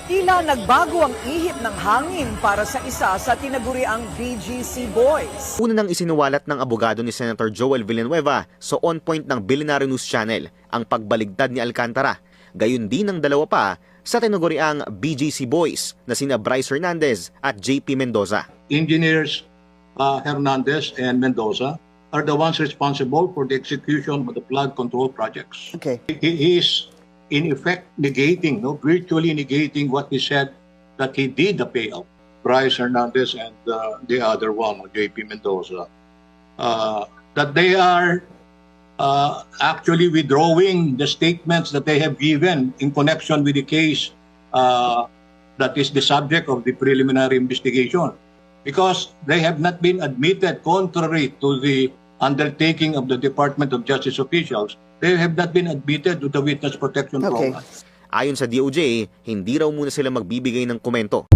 Tila nagbago ang ihip ng hangin para sa isa sa tinaguriang BGC Boys. Una nang isinuwalat ng abogado ni Senator Joel Villanueva sa On Point ng Billionaire News Channel ang pagbaligtad ni Alcantara. Gayon din ng dalawa pa sa tinaguriang BGC Boys na sina Bryce Hernandez at JP Mendoza. Engineers Hernandez and Mendoza are the ones responsible for the execution of the flood control projects. Okay. He is in effect negating, virtually negating what he said that he did the payout. Bryce Hernandez and the other one, JP Mendoza, that they are actually withdrawing the statements that they have given in connection with the case that is the subject of the preliminary investigation, because they have not been admitted, contrary to the undertaking of the Department of Justice officials. They have not been admitted to the witness protection program. Ayon sa DOJ, hindi raw muna sila magbibigay ng komento.